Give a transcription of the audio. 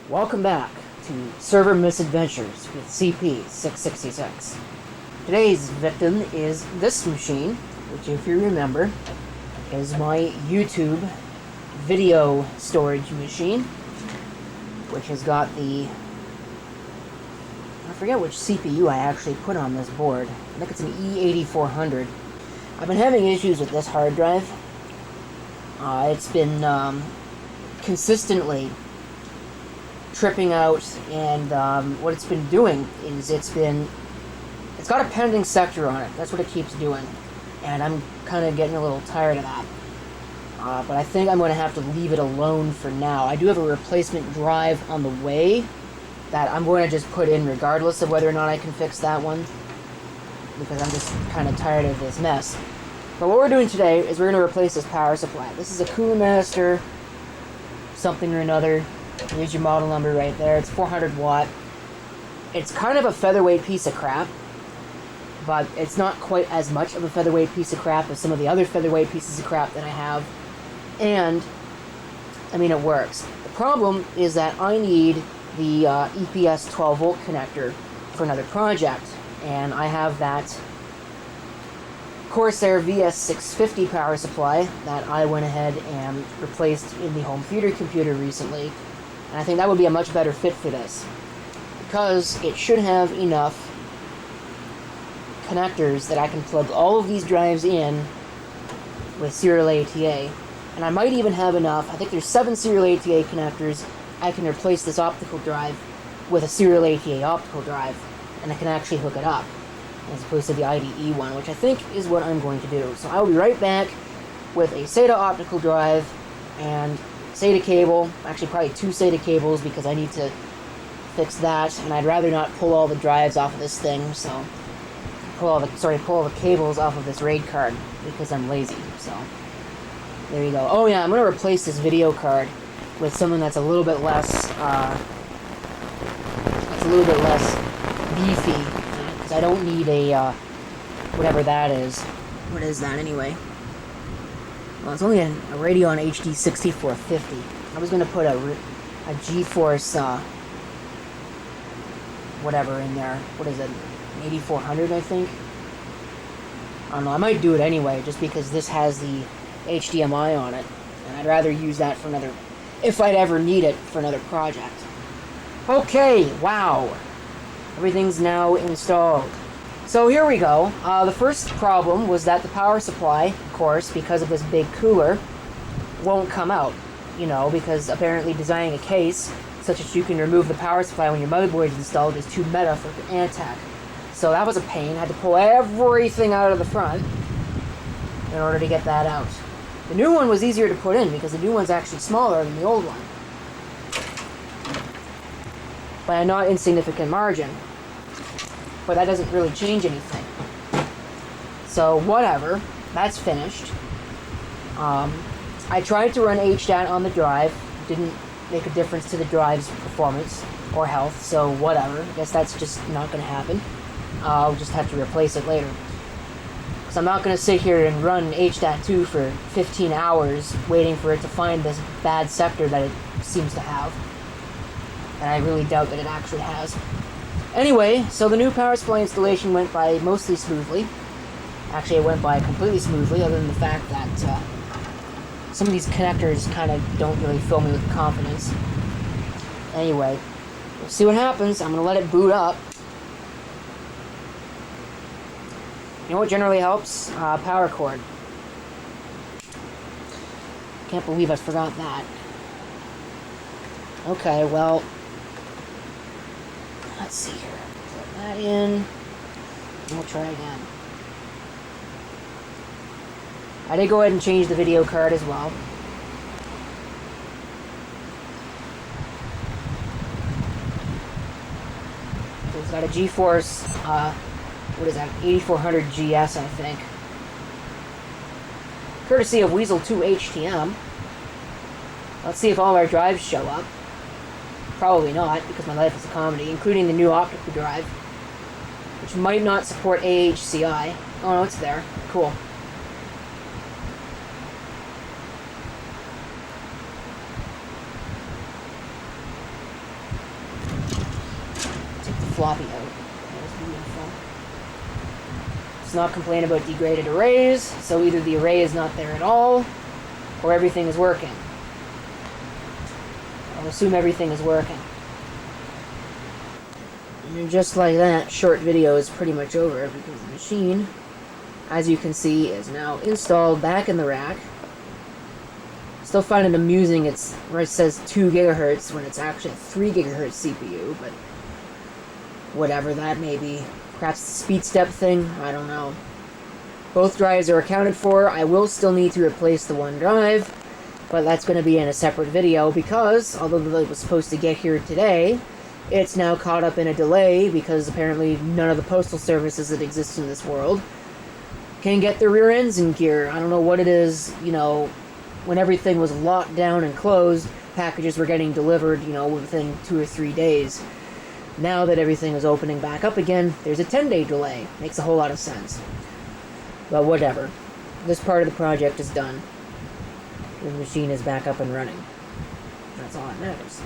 Welcome back to Server Misadventures with CP666. Today's victim is this machine, which, if you remember, is my YouTube video storage machine, which has got the... I forget which CPU I actually put on this board. I think it's an E8400. I've been having issues with this hard drive. It's been consistently tripping out, and what it's been doing is it's got a pending sector on it. That's what it keeps doing, and I'm kind of getting a little tired of that. But I think I'm going to have to leave it alone for now. I do have a replacement drive on the way that I'm going to just put in regardless of whether or not I can fix that one, because I'm just kind of tired of this mess. But what we're doing today is we're going to replace this power supply. This is a Cooler Master something or another. Here's your model number right there. It's 400 watt. It's kind of a featherweight piece of crap, but it's not quite as much of a featherweight piece of crap as some of the other featherweight pieces of crap that I have. And, I mean, it works. The problem is that I need the EPS 12 volt connector for another project, and I have that Corsair VS650 power supply that I went ahead and replaced in the home theater computer recently. And I think that would be a much better fit for this, because it should have enough connectors that I can plug all of these drives in with serial ATA. And I might even have enough, I think there's 7 serial ATA connectors. I can replace this optical drive with a serial ATA optical drive, and I can actually hook it up, as opposed to the IDE one, which I think is what I'm going to do. So I will be right back with a SATA optical drive and SATA cable, actually probably 2 SATA cables, because I need to fix that, and I'd rather not pull all the drives off of this thing, so pull all the cables off of this RAID card, because I'm lazy. So there you go. Oh yeah, I'm going to replace this video card with something that's a little bit less beefy, because I don't need a whatever that is. What is that anyway? Well, it's only a Radeon HD 6450. I was going to put a GeForce, whatever in there. What is it? An 8400, I think? I don't know. I might do it anyway, just because this has the HDMI on it. And I'd rather use that for another... if I'd ever need it for another project. Okay, wow. Everything's now installed. So here we go. The first problem was that the power supply, of course, because of this big cooler, won't come out. You know, because apparently designing a case such that you can remove the power supply when your motherboard is installed is too meta for Antec. So that was a pain. I had to pull everything out of the front in order to get that out. The new one was easier to put in because the new one's actually smaller than the old one, by a not insignificant margin. But that doesn't really change anything. So whatever, that's finished. I tried to run HDAT on the drive. Didn't make a difference to the drive's performance or health, so whatever. I guess that's just not going to happen. I'll just have to replace it later. Because I'm not going to sit here and run HDAT2 for 15 hours waiting for it to find this bad sector that it seems to have. And I really doubt that it actually has. Anyway, so the new power supply installation went by mostly smoothly. Actually, it went by completely smoothly, other than the fact that some of these connectors kind of don't really fill me with confidence. Anyway, we'll see what happens. I'm going to let it boot up. You know what generally helps? Power cord. Can't believe I forgot that. Okay, well... let's see here. Put that in. And we'll try again. I did go ahead and change the video card as well. So it's got a GeForce, what is that? 8400 GS, I think. Courtesy of Weasel 2 HTM. Let's see if all our drives show up. Probably not, because my life is a comedy, including the new optical drive, which might not support AHCI. Oh no, it's there. Cool. floppy out. That was beautiful. It's not complaining about degraded arrays, so either the array is not there at all, or everything is working. I'll assume everything is working. And just like that, short video is pretty much over because the machine, as you can see, is now installed back in the rack. Still find it amusing it's where it says 2 gigahertz when it's actually a 3 gigahertz CPU, but whatever that may be. Perhaps the speed step thing, I don't know. Both drives are accounted for. I will still need to replace the one drive, but that's going to be in a separate video because, although it was supposed to get here today, it's now caught up in a delay because apparently none of the postal services that exist in this world can get their rear ends in gear. I don't know what it is, you know, when everything was locked down and closed, packages were getting delivered, you know, within 2 or 3 days. Now that everything is opening back up again, there's a 10-day delay. Makes a whole lot of sense. But whatever. This part of the project is done. The machine is back up and running. That's all that matters.